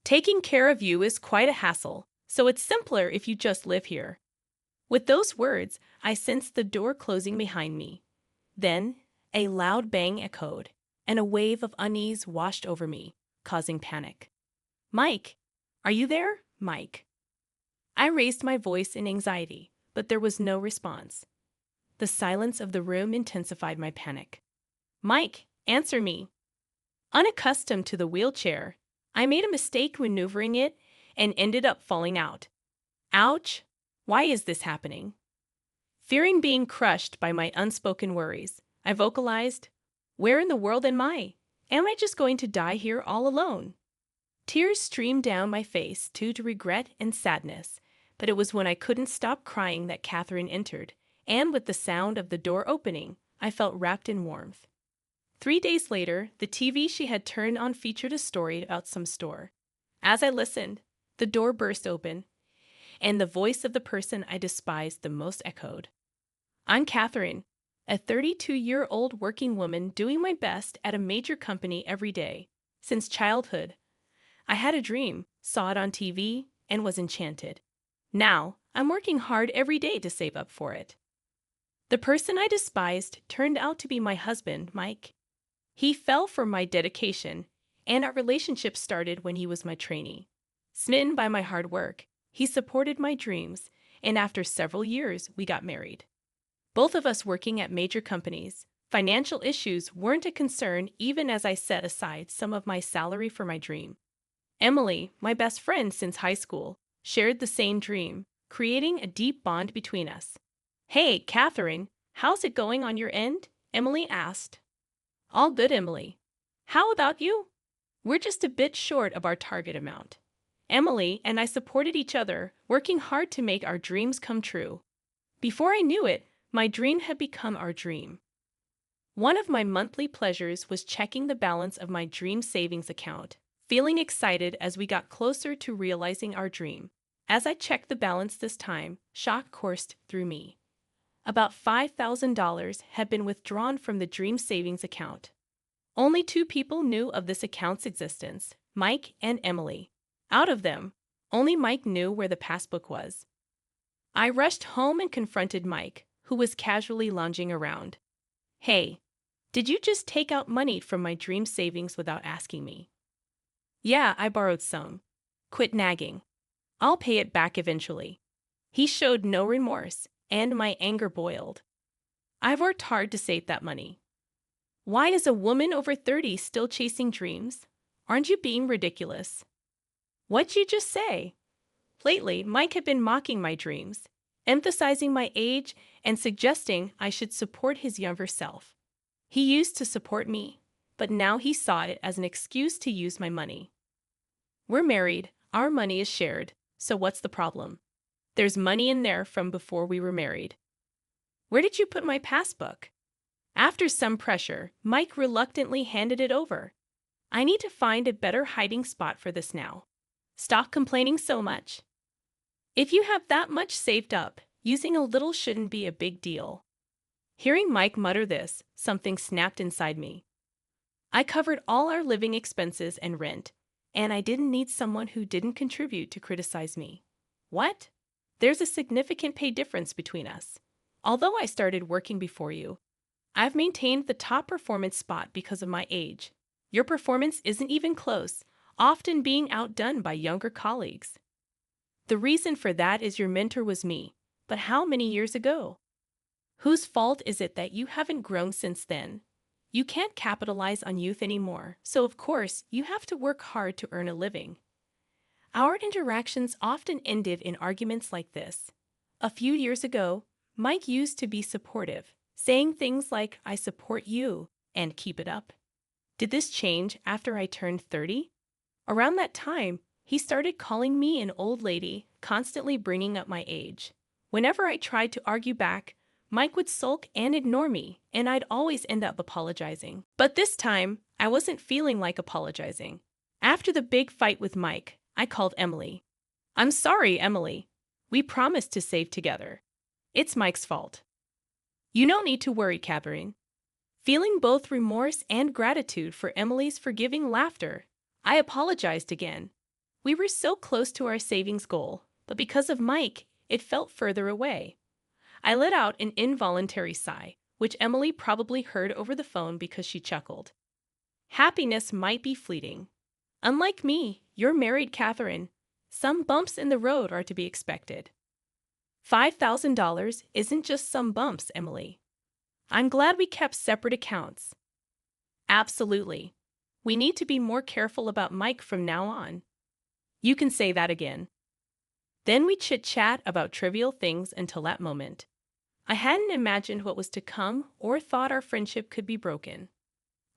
Taking care of you is quite a hassle, so it's simpler if you just live here." With those words, I sensed the door closing behind me. Then, a loud bang echoed, and a wave of unease washed over me, causing panic. "Mike! Are you there, Mike?" I raised my voice in anxiety, but there was no response. The silence of the room intensified my panic. "Mike, answer me!" Unaccustomed to the wheelchair, I made a mistake maneuvering it and ended up falling out. Ouch! Why is this happening? Fearing being crushed by my unspoken worries, I vocalized, "Where in the world am I? Am I just going to die here all alone?" Tears streamed down my face due to regret and sadness, but it was when I couldn't stop crying that Catherine entered, and with the sound of the door opening, I felt wrapped in warmth. 3 days later, the TV she had turned on featured a story about some store. As I listened, the door burst open, and the voice of the person I despised the most echoed. "I'm Catherine, a 32-year-old working woman doing my best at a major company every day. Since childhood, I had a dream, saw it on TV, and was enchanted. Now, I'm working hard every day to save up for it." The person I despised turned out to be my husband, Mike. He fell for my dedication, and our relationship started when he was my trainee. Smitten by my hard work, he supported my dreams, and after several years, we got married. Both of us working at major companies, financial issues weren't a concern even as I set aside some of my salary for my dream. Emily, my best friend since high school, shared the same dream, creating a deep bond between us. "Hey, Catherine, how's it going on your end?" Emily asked. "All good, Emily. How about you?" "We're just a bit short of our target amount." Emily and I supported each other, working hard to make our dreams come true. Before I knew it, my dream had become our dream. One of my monthly pleasures was checking the balance of my dream savings account, feeling excited as we got closer to realizing our dream. As I checked the balance this time, shock coursed through me. About $5,000 had been withdrawn from the dream savings account. Only 2 people knew of this account's existence, Mike and Emily. Out of them, only Mike knew where the passbook was. I rushed home and confronted Mike, who was casually lounging around. "Hey, did you just take out money from my dream savings without asking me?" "Yeah, I borrowed some." "Quit nagging. I'll pay it back eventually." He showed no remorse, and my anger boiled. "I've worked hard to save that money." "Why is a woman over 30 still chasing dreams? Aren't you being ridiculous?" "What'd you just say?" Lately, Mike had been mocking my dreams, emphasizing my age and suggesting I should support his younger self. He used to support me, but now he saw it as an excuse to use my money. "We're married, our money is shared, so what's the problem? There's money in there from before we were married." "Where did you put my passbook?" After some pressure, Mike reluctantly handed it over. "I need to find a better hiding spot for this now. Stop complaining so much. If you have that much saved up, using a little shouldn't be a big deal." Hearing Mike mutter this, something snapped inside me. I covered all our living expenses and rent, and I didn't need someone who didn't contribute to criticize me. What? There's a significant pay difference between us. Although I started working before you, I've maintained the top performance spot because of my age. Your performance isn't even close, often being outdone by younger colleagues. The reason for that is your mentor was me, but how many years ago? Whose fault is it that you haven't grown since then? You can't capitalize on youth anymore, so of course you have to work hard to earn a living. Our interactions often ended in arguments like this. A few years ago, Mike used to be supportive, saying things like, "I support you," and "keep it up." Did this change after I turned 30? Around that time, he started calling me an old lady, constantly bringing up my age. Whenever I tried to argue back, Mike would sulk and ignore me, and I'd always end up apologizing. But this time, I wasn't feeling like apologizing. After the big fight with Mike, I called Emily. "I'm sorry, Emily. We promised to save together. It's Mike's fault." "You don't need to worry, Catherine." Feeling both remorse and gratitude for Emily's forgiving laughter, I apologized again. We were so close to our savings goal, but because of Mike, it felt further away. I let out an involuntary sigh, which Emily probably heard over the phone because she chuckled. Happiness might be fleeting. Unlike me, you're married, Catherine. Some bumps in the road are to be expected. $5,000 isn't just some bumps, Emily. I'm glad we kept separate accounts. Absolutely. We need to be more careful about Mike from now on. You can say that again. Then we chit-chat about trivial things until that moment. I hadn't imagined what was to come or thought our friendship could be broken.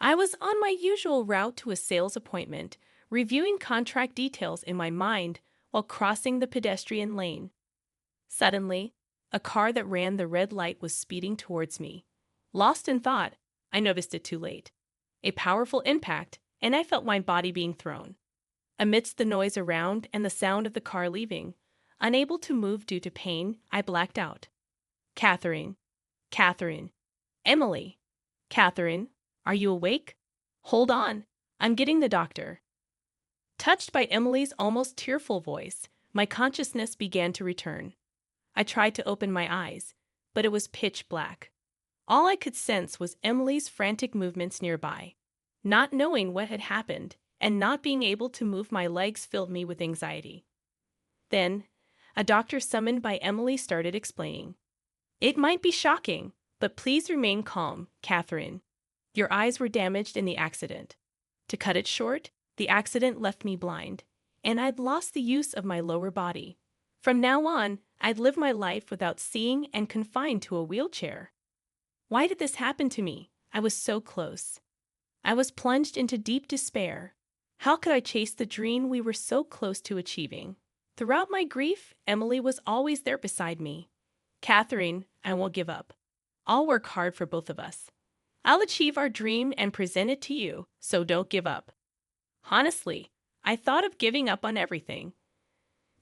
I was on my usual route to a sales appointment, reviewing contract details in my mind while crossing the pedestrian lane. Suddenly, a car that ran the red light was speeding towards me. Lost in thought, I noticed it too late. A powerful impact, and I felt my body being thrown. Amidst the noise around and the sound of the car leaving, unable to move due to pain, I blacked out. Catherine. Catherine. Emily. Catherine, are you awake? Hold on, I'm getting the doctor. Touched by Emily's almost tearful voice, my consciousness began to return. I tried to open my eyes, but it was pitch black. All I could sense was Emily's frantic movements nearby. Not knowing what had happened and not being able to move my legs filled me with anxiety. Then, a doctor summoned by Emily started explaining. It might be shocking, but please remain calm, Catherine. Your eyes were damaged in the accident. To cut it short, the accident left me blind, and I'd lost the use of my lower body. From now on, I'd live my life without seeing and confined to a wheelchair. Why did this happen to me? I was so close. I was plunged into deep despair. How could I chase the dream we were so close to achieving? Throughout my grief, Emily was always there beside me. Catherine, I won't give up. I'll work hard for both of us. I'll achieve our dream and present it to you, so don't give up. Honestly, I thought of giving up on everything.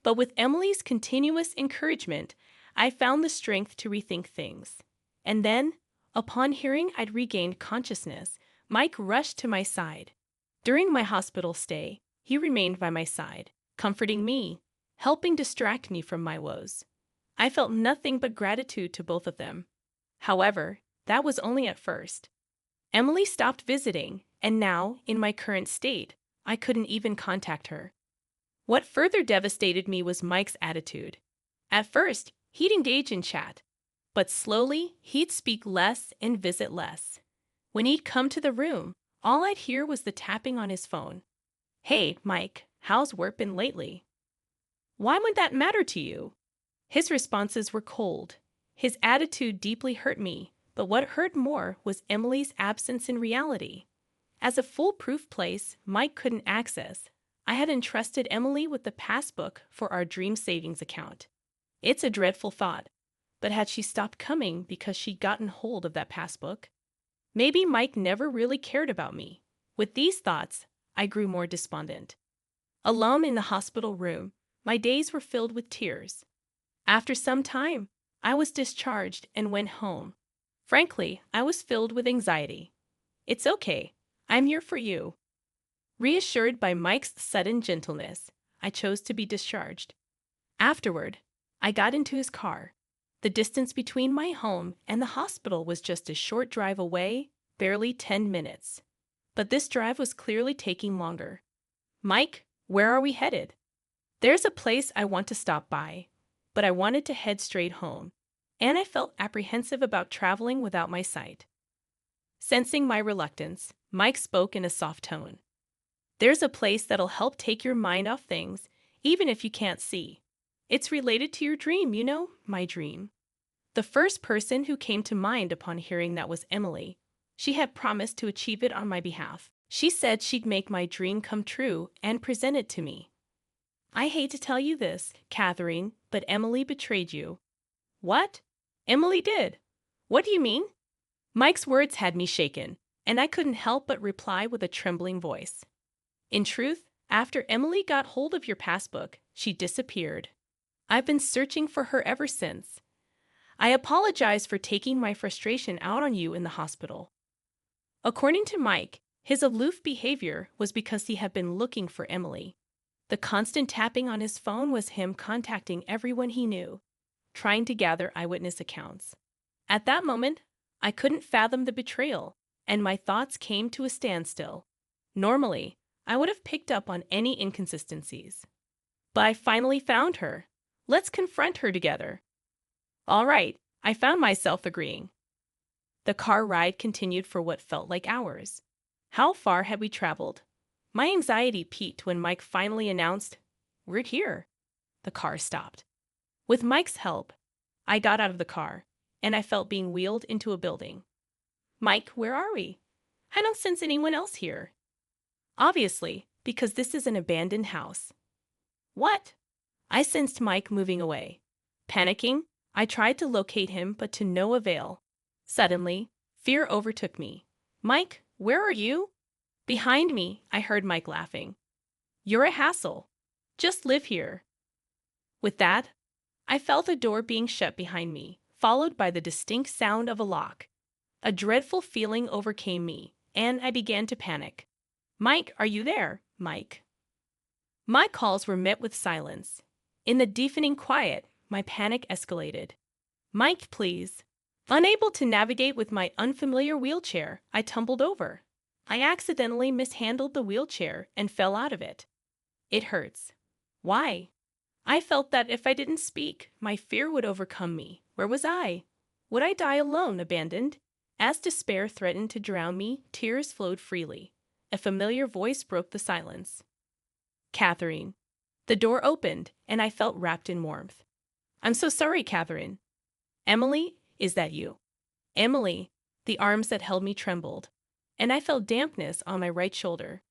But with Emily's continuous encouragement, I found the strength to rethink things. And then, upon hearing I'd regained consciousness, Mike rushed to my side. During my hospital stay, he remained by my side, comforting me, helping distract me from my woes. I felt nothing but gratitude to both of them. However, that was only at first. Emily stopped visiting, and now, in my current state, I couldn't even contact her. What further devastated me was Mike's attitude. At first, he'd engage in chat, but slowly, he'd speak less and visit less. When he'd come to the room, all I'd hear was the tapping on his phone. Hey, Mike, how's work been lately? Why would that matter to you? His responses were cold. His attitude deeply hurt me, but what hurt more was Emily's absence in reality. As a foolproof place Mike couldn't access, I had entrusted Emily with the passbook for our dream savings account. It's a dreadful thought, but had she stopped coming because she'd gotten hold of that passbook? Maybe Mike never really cared about me. With these thoughts, I grew more despondent. Alone in the hospital room, my days were filled with tears. After some time, I was discharged and went home. Frankly, I was filled with anxiety. It's okay. I'm here for you. Reassured by Mike's sudden gentleness, I chose to be discharged. Afterward, I got into his car. The distance between my home and the hospital was just a short drive away, barely 10 minutes. But this drive was clearly taking longer. Mike, where are we headed? There's a place I want to stop by, but I wanted to head straight home, and I felt apprehensive about traveling without my sight. Sensing my reluctance, Mike spoke in a soft tone. There's a place that'll help take your mind off things, even if you can't see. It's related to your dream, you know, my dream. The first person who came to mind upon hearing that was Emily. She had promised to achieve it on my behalf. She said she'd make my dream come true and present it to me. I hate to tell you this, Catherine, but Emily betrayed you. What? Emily did. What do you mean? Mike's words had me shaken, and I couldn't help but reply with a trembling voice. In truth, after Emily got hold of your passbook, she disappeared. I've been searching for her ever since. I apologize for taking my frustration out on you in the hospital. According to Mike, his aloof behavior was because he had been looking for Emily. The constant tapping on his phone was him contacting everyone he knew, trying to gather eyewitness accounts. At that moment, I couldn't fathom the betrayal, and my thoughts came to a standstill. Normally, I would have picked up on any inconsistencies. But I finally found her. Let's confront her together. All right, I found myself agreeing. The car ride continued for what felt like hours. How far had we traveled? My anxiety peaked when Mike finally announced, "We're here." The car stopped. With Mike's help, I got out of the car, and I felt being wheeled into a building. "Mike, where are we? I don't sense anyone else here." "Obviously, because this is an abandoned house." "What?" I sensed Mike moving away. Panicking, I tried to locate him, but to no avail. Suddenly, fear overtook me. "Mike, where are you?" Behind me, I heard Mike laughing. "You're a hassle. Just live here." With that, I felt a door being shut behind me, followed by the distinct sound of a lock. A dreadful feeling overcame me, and I began to panic. "Mike, are you there? Mike?" My calls were met with silence. In the deafening quiet, my panic escalated. "Mike, please." Unable to navigate with my unfamiliar wheelchair, I tumbled over. I accidentally mishandled the wheelchair and fell out of it. "It hurts." "Why?" I felt that if I didn't speak, my fear would overcome me. Where was I? Would I die alone, abandoned? As despair threatened to drown me, tears flowed freely. A familiar voice broke the silence. "Catherine." The door opened, and I felt wrapped in warmth. "I'm so sorry, Catherine." "Emily, is that you?" Emily. The arms that held me trembled, and I felt dampness on my right shoulder.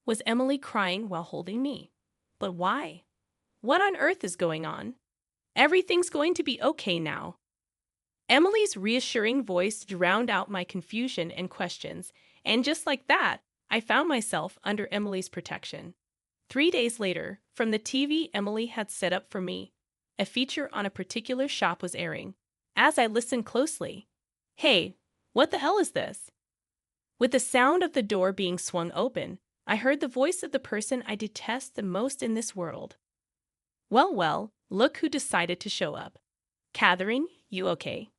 Was Emily crying while holding me? But why? What on earth is going on? "Everything's going to be okay now." Emily's reassuring voice drowned out my confusion and questions, and just like that, I found myself under Emily's protection. 3 days later, from the TV Emily had set up for me, a feature on a particular shop was airing. As I listened closely, "Hey, what the hell is this?" With the sound of the door being swung open, I heard the voice of the person I detest the most in this world. Well, look who decided to show up." "Catherine, you okay?"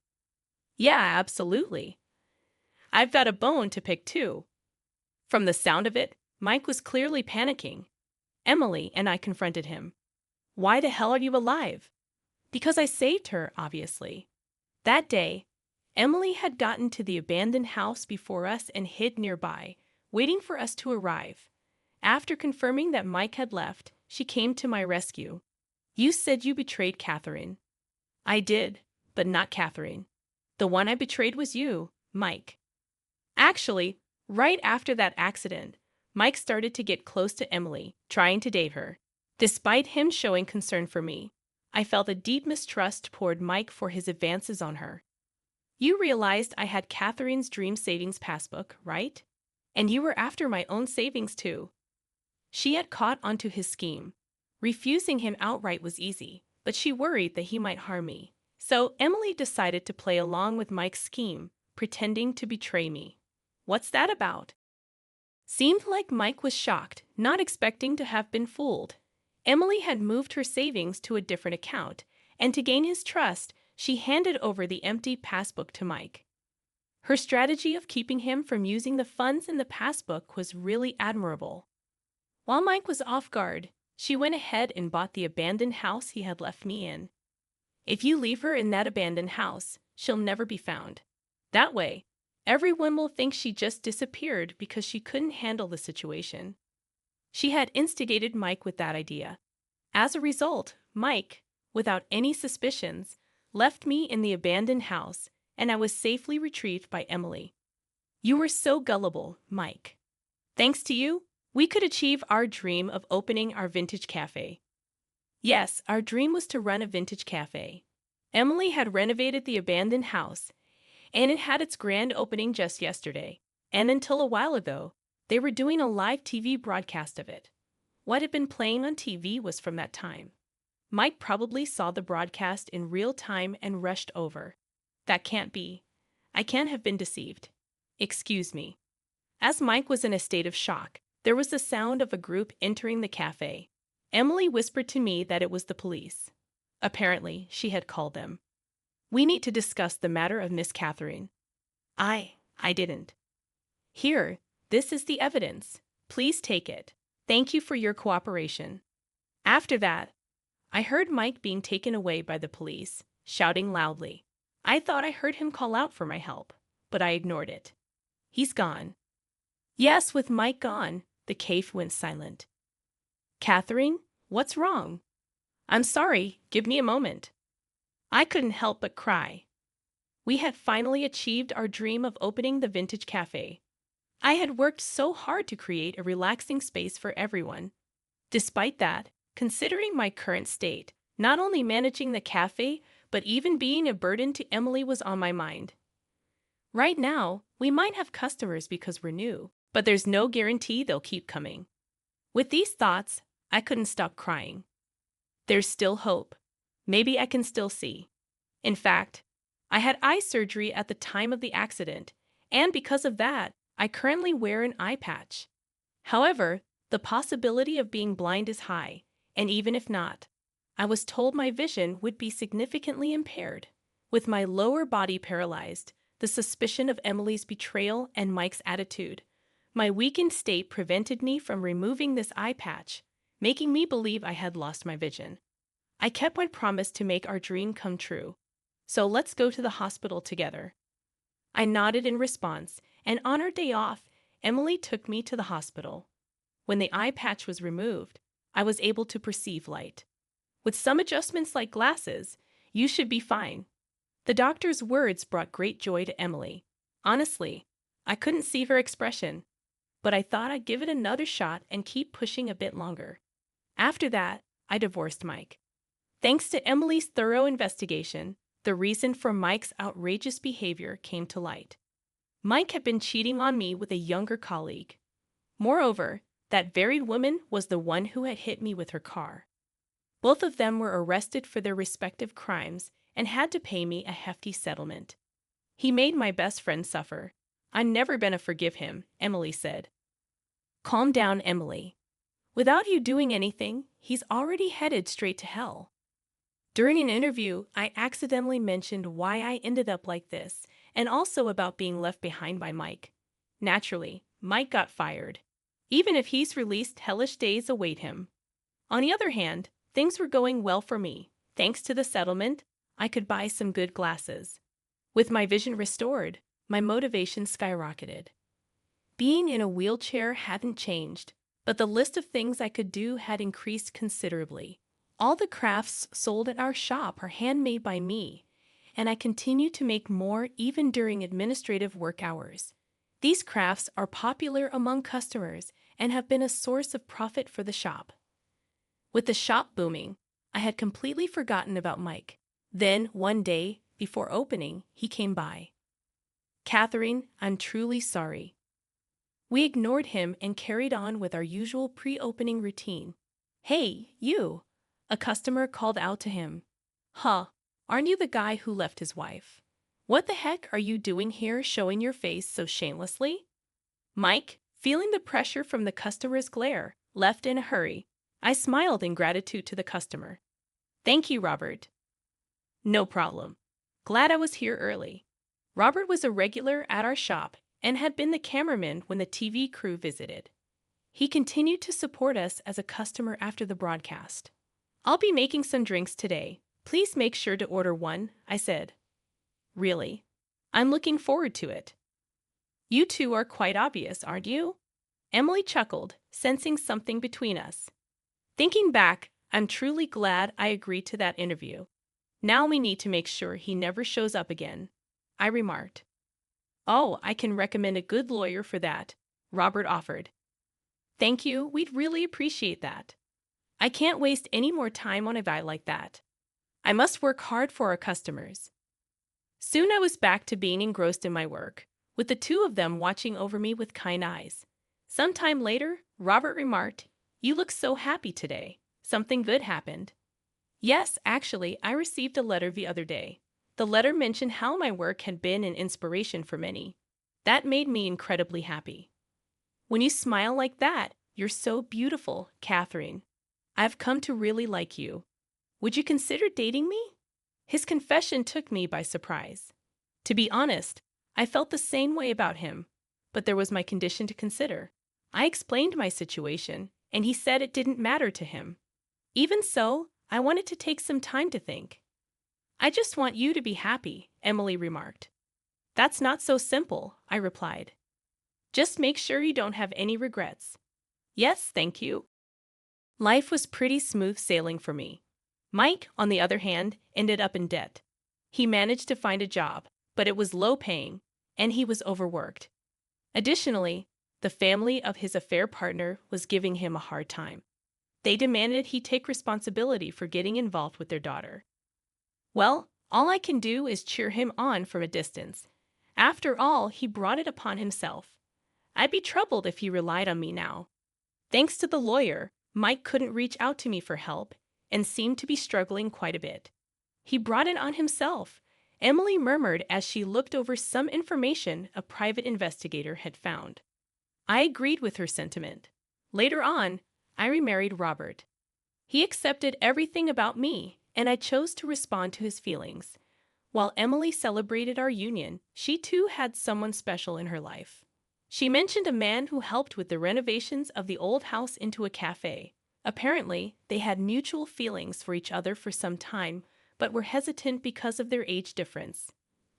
"Yeah, absolutely. I've got a bone to pick too." From the sound of it, Mike was clearly panicking. Emily and I confronted him. "Why the hell are you alive?" "Because I saved her, obviously." That day, Emily had gotten to the abandoned house before us and hid nearby, waiting for us to arrive. After confirming that Mike had left, she came to my rescue. "You said you betrayed Catherine." "I did, but not Catherine. The one I betrayed was you, Mike." Actually, right after that accident, Mike started to get close to Emily, trying to date her. Despite him showing concern for me, I felt a deep mistrust toward Mike for his advances on her. "You realized I had Catherine's dream savings passbook, right? And you were after my own savings too." She had caught onto his scheme. Refusing him outright was easy, but she worried that he might harm me. So Emily decided to play along with Mike's scheme, pretending to betray me. What's that about? Seemed like Mike was shocked, not expecting to have been fooled. Emily had moved her savings to a different account, and to gain his trust, she handed over the empty passbook to Mike. Her strategy of keeping him from using the funds in the passbook was really admirable. While Mike was off guard, she went ahead and bought the abandoned house he had left me in. If you leave her in that abandoned house, she'll never be found. That way, everyone will think she just disappeared because she couldn't handle the situation. She had instigated Mike with that idea. As a result, Mike, without any suspicions, left me in the abandoned house, and I was safely retrieved by Emily. You were so gullible, Mike. Thanks to you, we could achieve our dream of opening our vintage cafe. Yes, our dream was to run a vintage cafe. Emily had renovated the abandoned house, and it had its grand opening just yesterday. And until a while ago, they were doing a live TV broadcast of it. What had been playing on TV was from that time. Mike probably saw the broadcast in real time and rushed over. That can't be. I can't have been deceived. Excuse me. As Mike was in a state of shock, there was the sound of a group entering the cafe. Emily whispered to me that it was the police. Apparently, she had called them. We need to discuss the matter of Miss Catherine. I didn't. Here, this is the evidence. Please take it. Thank you for your cooperation. After that, I heard Mike being taken away by the police, shouting loudly. I thought I heard him call out for my help, but I ignored it. He's gone. Yes, with Mike gone, the cave went silent. Catherine, what's wrong? I'm sorry, give me a moment. I couldn't help but cry. We had finally achieved our dream of opening the vintage cafe. I had worked so hard to create a relaxing space for everyone. Despite that, considering my current state, not only managing the cafe, but even being a burden to Emily was on my mind. Right now, we might have customers because we're new, but there's no guarantee they'll keep coming. With these thoughts, I couldn't stop crying. There's still hope. Maybe I can still see. In fact, I had eye surgery at the time of the accident, and because of that, I currently wear an eye patch. However, the possibility of being blind is high, and even if not, I was told my vision would be significantly impaired. With my lower body paralyzed, the suspicion of Emily's betrayal and Mike's attitude, my weakened state prevented me from removing this eye patch, making me believe I had lost my vision. I kept my promise to make our dream come true. So let's go to the hospital together. I nodded in response, and on our day off, Emily took me to the hospital. When the eye patch was removed, I was able to perceive light. With some adjustments like glasses, you should be fine. The doctor's words brought great joy to Emily. Honestly, I couldn't see her expression, but I thought I'd give it another shot and keep pushing a bit longer. After that, I divorced Mike. Thanks to Emily's thorough investigation, the reason for Mike's outrageous behavior came to light. Mike had been cheating on me with a younger colleague. Moreover, that very woman was the one who had hit me with her car. Both of them were arrested for their respective crimes and had to pay me a hefty settlement. He made my best friend suffer. I'm never gonna forgive him, Emily said. Calm down, Emily. Without you doing anything, he's already headed straight to hell. During an interview, I accidentally mentioned why I ended up like this, and also about being left behind by Mike. Naturally, Mike got fired. Even if he's released, hellish days await him. On the other hand, things were going well for me. Thanks to the settlement, I could buy some good glasses. With my vision restored, my motivation skyrocketed. Being in a wheelchair hadn't changed, but the list of things I could do had increased considerably. All the crafts sold at our shop are handmade by me, and I continue to make more even during administrative work hours. These crafts are popular among customers and have been a source of profit for the shop. With the shop booming, I had completely forgotten about Mike. Then, one day, before opening, he came by. Catherine, I'm truly sorry. We ignored him and carried on with our usual pre-opening routine. Hey, you! A customer called out to him. Huh, aren't you the guy who left his wife? What the heck are you doing here showing your face so shamelessly? Mike, feeling the pressure from the customer's glare, left in a hurry. I smiled in gratitude to the customer. Thank you, Robert. No problem. Glad I was here early. Robert was a regular at our shop and had been the cameraman when the TV crew visited. He continued to support us as a customer after the broadcast. I'll be making some drinks today. Please make sure to order one, I said. Really? I'm looking forward to it. You two are quite obvious, aren't you? Emily chuckled, sensing something between us. Thinking back, I'm truly glad I agreed to that interview. Now we need to make sure he never shows up again, I remarked. Oh, I can recommend a good lawyer for that, Robert offered. Thank you, we'd really appreciate that. I can't waste any more time on a guy like that. I must work hard for our customers. Soon I was back to being engrossed in my work, with the two of them watching over me with kind eyes. Sometime later, Robert remarked, You look so happy today. Something good happened. Yes, actually, I received a letter the other day. The letter mentioned how my work had been an inspiration for many. That made me incredibly happy. When you smile like that, you're so beautiful, Catherine. I've come to really like you. Would you consider dating me? His confession took me by surprise. To be honest, I felt the same way about him, but there was my condition to consider. I explained my situation, and he said it didn't matter to him. Even so, I wanted to take some time to think. I just want you to be happy, Emily remarked. That's not so simple, I replied. Just make sure you don't have any regrets. Yes, thank you. Life was pretty smooth sailing for me. Mike, on the other hand, ended up in debt. He managed to find a job, but it was low paying, and he was overworked. Additionally, the family of his affair partner was giving him a hard time. They demanded he take responsibility for getting involved with their daughter. Well, all I can do is cheer him on from a distance. After all, he brought it upon himself. I'd be troubled if he relied on me now. Thanks to the lawyer, Mike couldn't reach out to me for help and seemed to be struggling quite a bit. He brought it on himself, Emily murmured as she looked over some information a private investigator had found. I agreed with her sentiment. Later on, I remarried Robert. He accepted everything about me, and I chose to respond to his feelings. While Emily celebrated our union, she too had someone special in her life. She mentioned a man who helped with the renovations of the old house into a cafe. Apparently, they had mutual feelings for each other for some time, but were hesitant because of their age difference.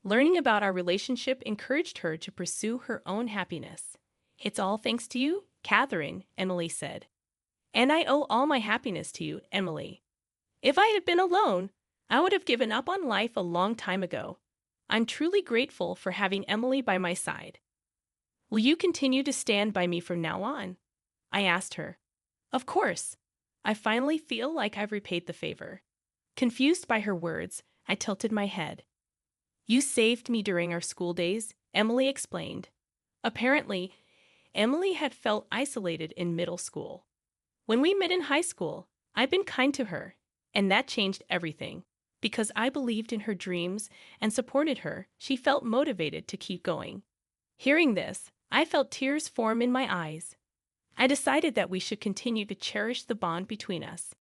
Learning about our relationship encouraged her to pursue her own happiness. It's all thanks to you, Catherine, Emily said. And I owe all my happiness to you, Emily. If I had been alone, I would have given up on life a long time ago. I'm truly grateful for having Emily by my side. Will you continue to stand by me from now on? I asked her. Of course. I finally feel like I've repaid the favor. Confused by her words, I tilted my head. You saved me during our school days, Emily explained. Apparently, Emily had felt isolated in middle school. When we met in high school, I'd been kind to her, and that changed everything. Because I believed in her dreams and supported her, she felt motivated to keep going. Hearing this, I felt tears form in my eyes. I decided that we should continue to cherish the bond between us,